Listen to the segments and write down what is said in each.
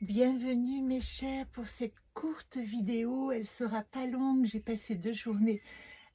Bienvenue mes chers pour cette courte vidéo, elle sera pas longue, j'ai passé 2 journées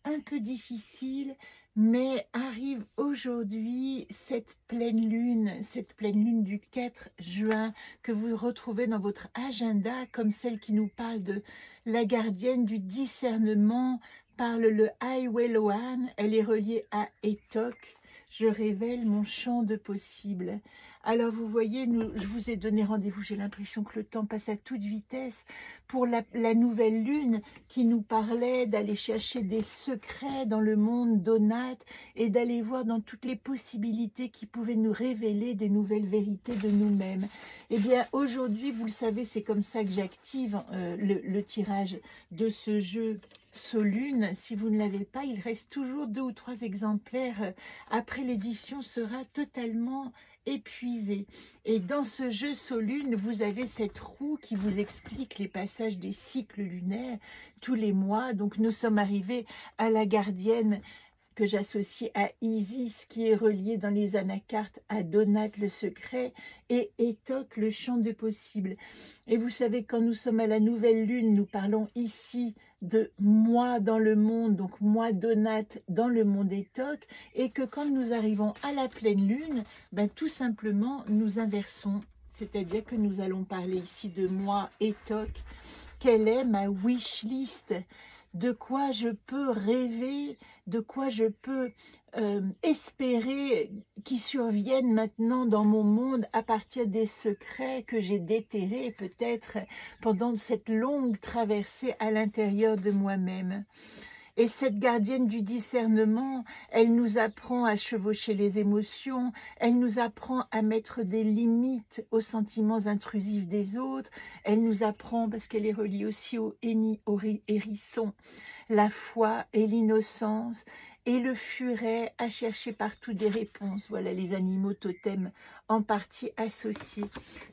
un peu difficiles, mais arrive aujourd'hui cette pleine lune du 4 juin que vous retrouvez dans votre agenda comme celle qui nous parle de la gardienne du discernement, parle le Aiweloan, elle est reliée à Etok. Je révèle mon champ de possibles. Alors vous voyez, je vous ai donné rendez-vous, j'ai l'impression que le temps passe à toute vitesse, pour la nouvelle lune qui nous parlait d'aller chercher des secrets dans le monde d'Onate et d'aller voir dans toutes les possibilités qui pouvaient nous révéler des nouvelles vérités de nous-mêmes. Eh bien aujourd'hui, vous le savez, c'est comme ça que j'active le tirage de ce jeu Solune. Si vous ne l'avez pas, il reste toujours 2 ou 3 exemplaires. Après, l'édition sera totalement épuisée. Et dans ce jeu Solune, vous avez cette roue qui vous explique les passages des cycles lunaires tous les mois. Donc nous sommes arrivés à la gardienne que j'associe à Isis, qui est reliée dans les anacartes à Donate le secret et Etok le champ de possibles. Et vous savez, quand nous sommes à la nouvelle lune, nous parlons ici de moi dans le monde, donc moi Donate dans le monde Etok, et que quand nous arrivons à la pleine lune, ben, tout simplement nous inversons, c'est-à-dire que nous allons parler ici de moi Etok. Quelle est ma wish list? De quoi je peux rêver, de quoi je peux espérer qui surviennent maintenant dans mon monde à partir des secrets que j'ai déterrés peut-être pendant cette longue traversée à l'intérieur de moi-même. Et cette gardienne du discernement, elle nous apprend à chevaucher les émotions, elle nous apprend à mettre des limites aux sentiments intrusifs des autres, elle nous apprend, parce qu'elle est reliée aussi au hérisson, la foi et l'innocence, et le furet à chercher partout des réponses. Voilà les animaux totems en partie associés.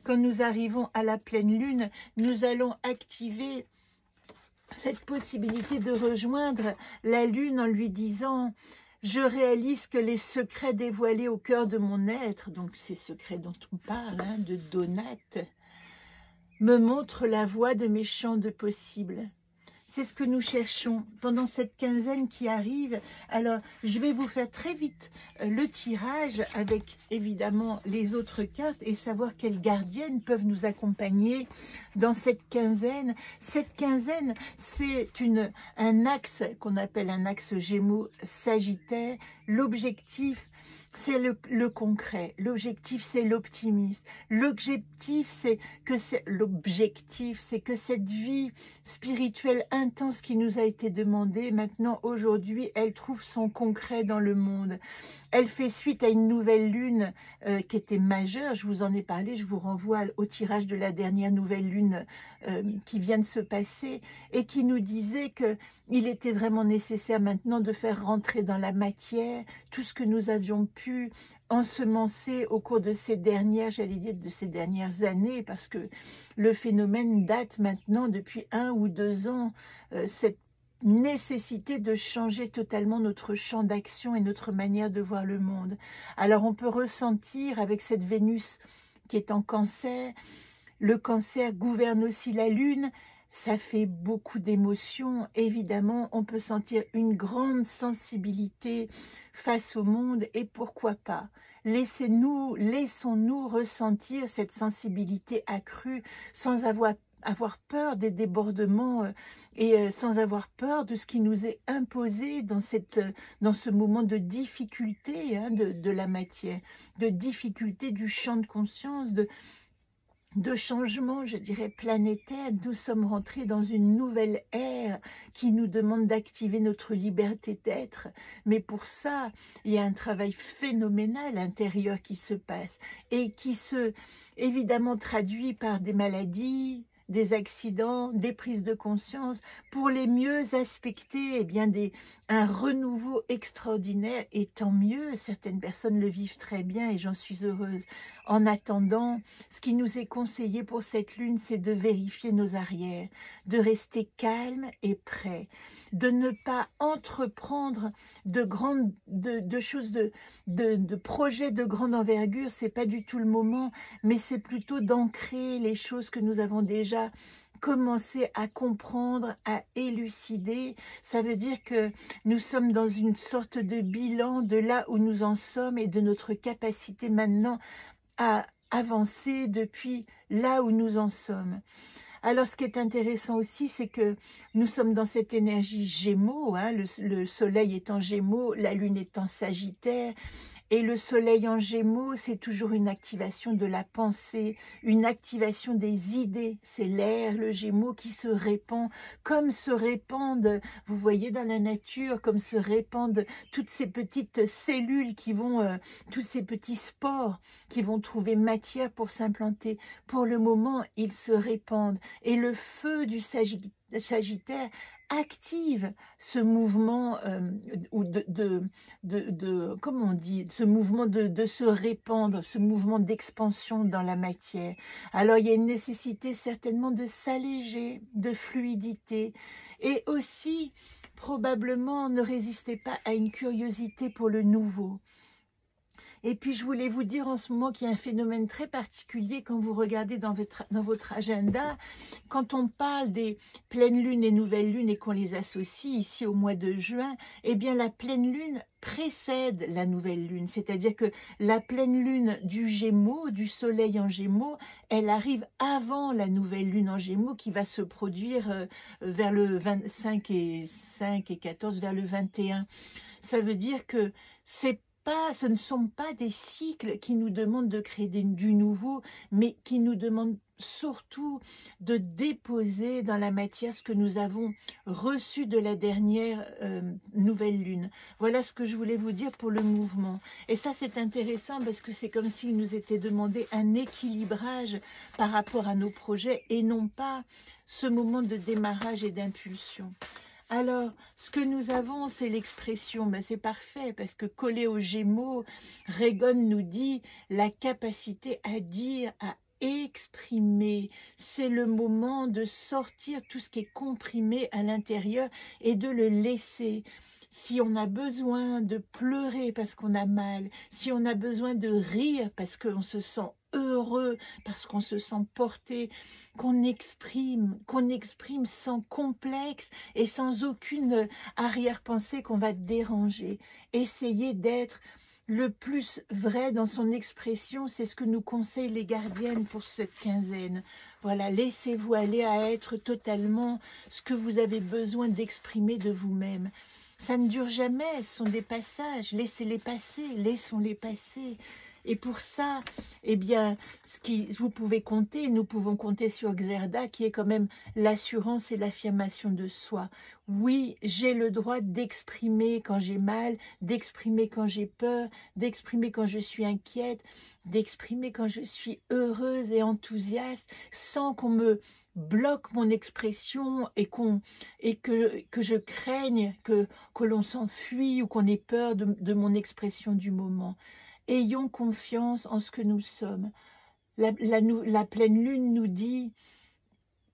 Quand nous arrivons à la pleine lune, nous allons activer cette possibilité de rejoindre la lune en lui disant « Je réalise que les secrets dévoilés au cœur de mon être », donc ces secrets dont on parle, hein, de Donate, me montrent la voie de mes champs de possibles. C'est ce que nous cherchons pendant cette quinzaine qui arrive. Alors, je vais vous faire très vite le tirage avec évidemment les autres cartes et savoir quelles gardiennes peuvent nous accompagner dans cette quinzaine. Cette quinzaine, c'est un axe qu'on appelle un axe Gémeaux-Sagittaire. L'objectif, c'est le concret. L'objectif, c'est l'optimisme. L'objectif, c'est que cette vie spirituelle intense qui nous a été demandée, maintenant, aujourd'hui, elle trouve son concret dans le monde. Elle fait suite à une nouvelle lune qui était majeure. Je vous en ai parlé, je vous renvoie au tirage de la dernière nouvelle lune qui vient de se passer et qui nous disait que il était vraiment nécessaire maintenant de faire rentrer dans la matière tout ce que nous avions pu ensemencer au cours de ces dernières, j'allais dire de ces dernières années, parce que le phénomène date maintenant depuis 1 ou 2 ans, cette nécessité de changer totalement notre champ d'action et notre manière de voir le monde. Alors on peut ressentir avec cette Vénus qui est en Cancer, le Cancer gouverne aussi la Lune, ça fait beaucoup d'émotions. Évidemment, on peut sentir une grande sensibilité face au monde et pourquoi pas. Laissons-nous ressentir cette sensibilité accrue sans avoir peur des débordements et sans avoir peur de ce qui nous est imposé dans ce moment de difficulté, hein, de la matière, de difficulté du champ de conscience, de changement, je dirais, planétaire. Nous sommes rentrés dans une nouvelle ère qui nous demande d'activer notre liberté d'être. Mais pour ça, il y a un travail phénoménal intérieur qui se passe et qui se, évidemment, traduit par des maladies, des accidents, des prises de conscience, pour les mieux aspecter, eh bien un renouveau extraordinaire, et tant mieux, certaines personnes le vivent très bien et j'en suis heureuse. En attendant, ce qui nous est conseillé pour cette lune, c'est de vérifier nos arrières, de rester calme et prêt, de ne pas entreprendre de choses, de projets de grande envergure. C'est pas du tout le moment, mais c'est plutôt d'ancrer les choses que nous avons déjà commencer à comprendre, à élucider. Ça veut dire que nous sommes dans une sorte de bilan de là où nous en sommes et de notre capacité maintenant à avancer depuis là où nous en sommes. Alors, ce qui est intéressant aussi, c'est que nous sommes dans cette énergie Gémeaux, hein, le soleil est en Gémeaux, la lune est en Sagittaire. Et le soleil en Gémeaux, c'est toujours une activation de la pensée, une activation des idées. C'est l'air, le Gémeaux qui se répand, comme se répandent, vous voyez dans la nature, comme se répandent toutes ces petites cellules qui vont, tous ces petits spores qui vont trouver matière pour s'implanter. Pour le moment, ils se répandent. Et le feu du Sagittaire active ce mouvement ou comment on dit, ce mouvement de se répandre, ce mouvement d'expansion dans la matière. Alors il y a une nécessité certainement de s'alléger, de fluidité, et aussi probablement ne résistez pas à une curiosité pour le nouveau. Et puis, je voulais vous dire en ce moment qu'il y a un phénomène très particulier quand vous regardez dans votre agenda. Quand on parle des pleines lunes et nouvelles lunes et qu'on les associe ici au mois de juin, eh bien, la pleine lune précède la nouvelle lune. C'est-à-dire que la pleine lune du Gémeaux, du soleil en Gémeaux, elle arrive avant la nouvelle lune en Gémeaux qui va se produire vers le 25 et 5 et 14, vers le 21. Ça veut dire que ce ne sont pas des cycles qui nous demandent de créer du nouveau, mais qui nous demandent surtout de déposer dans la matière ce que nous avons reçu de la dernière nouvelle lune. Voilà ce que je voulais vous dire pour le mouvement. Et ça, c'est intéressant parce que c'est comme s'il nous était demandé un équilibrage par rapport à nos projets et non pas ce moment de démarrage et d'impulsion. Alors, ce que nous avons, c'est l'expression, ben c'est parfait, parce que collé aux Gémeaux, Regan nous dit la capacité à dire, à exprimer. C'est le moment de sortir tout ce qui est comprimé à l'intérieur et de le laisser. Si on a besoin de pleurer parce qu'on a mal, si on a besoin de rire parce qu'on se sent heureux, parce qu'on se sent porté, qu'on exprime sans complexe et sans aucune arrière-pensée qu'on va déranger. Essayez d'être le plus vrai dans son expression, c'est ce que nous conseillent les gardiennes pour cette quinzaine. Voilà, laissez-vous aller à être totalement ce que vous avez besoin d'exprimer de vous-même. Ça ne dure jamais, ce sont des passages, laissez-les passer, laissons-les passer. Et pour ça, eh bien, vous pouvez compter, nous pouvons compter sur Xerda, qui est quand même l'assurance et l'affirmation de soi. Oui, j'ai le droit d'exprimer quand j'ai mal, d'exprimer quand j'ai peur, d'exprimer quand je suis inquiète, d'exprimer quand je suis heureuse et enthousiaste, sans qu'on me bloque mon expression et que je craigne que l'on s'enfuit ou qu'on ait peur de mon expression du moment. Ayons confiance en ce que nous sommes. La pleine lune nous dit,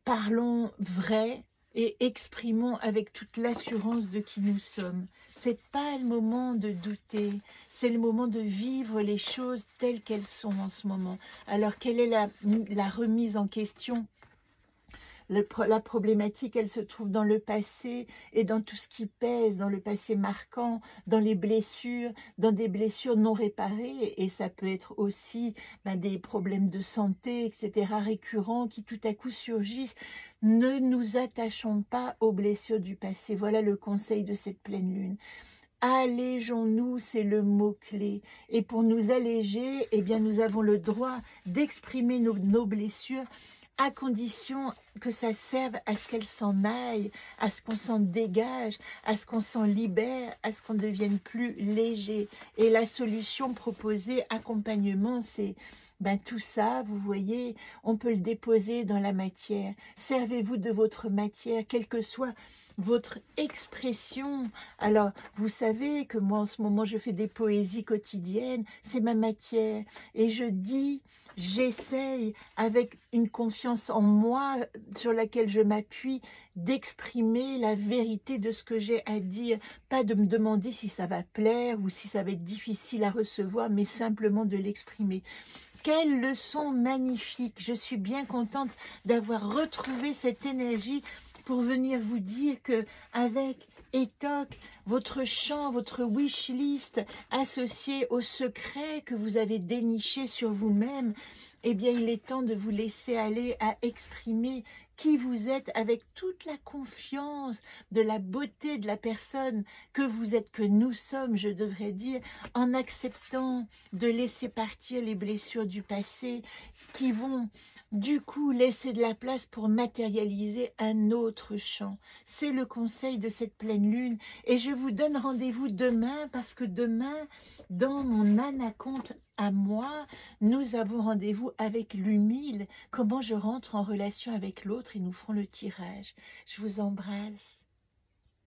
parlons vrai et exprimons avec toute l'assurance de qui nous sommes. C'est pas le moment de douter, c'est le moment de vivre les choses telles qu'elles sont en ce moment. Alors, quelle est la remise en question ? La problématique, elle se trouve dans le passé et dans tout ce qui pèse, dans le passé marquant, dans les blessures, dans des blessures non réparées. Et ça peut être aussi des problèmes de santé, etc., récurrents qui tout à coup surgissent. Ne nous attachons pas aux blessures du passé. Voilà le conseil de cette pleine lune. Allégeons-nous, c'est le mot-clé. Et pour nous alléger, eh bien, nous avons le droit d'exprimer nos blessures à condition que ça serve à ce qu'elle s'en aille, à ce qu'on s'en dégage, à ce qu'on s'en libère, à ce qu'on devienne plus léger. Et la solution proposée, accompagnement, c'est Ben, tout ça, vous voyez, on peut le déposer dans la matière. Servez-vous de votre matière, quelle que soit votre expression. Alors, vous savez que moi, en ce moment, je fais des poésies quotidiennes, c'est ma matière. Et je dis, j'essaye, avec une confiance en moi sur laquelle je m'appuie, d'exprimer la vérité de ce que j'ai à dire. Pas de me demander si ça va plaire ou si ça va être difficile à recevoir, mais simplement de l'exprimer. Quelle leçon magnifique! Je suis bien contente d'avoir retrouvé cette énergie pour venir vous dire que avec Etok, votre chant, votre wish list associé au secret que vous avez déniché sur vous-même, eh bien il est temps de vous laisser aller à exprimer qui vous êtes avec toute la confiance de la beauté de la personne que vous êtes, que nous sommes, je devrais dire, en acceptant de laisser partir les blessures du passé qui vont du coup laisser de la place pour matérialiser un autre chant. C'est le conseil de cette pleine lune et je vous donne rendez-vous demain parce que demain, dans mon anaconte à moi, nous avons rendez-vous avec l'humile, comment je rentre en relation avec l'autre et nous ferons le tirage. Je vous embrasse.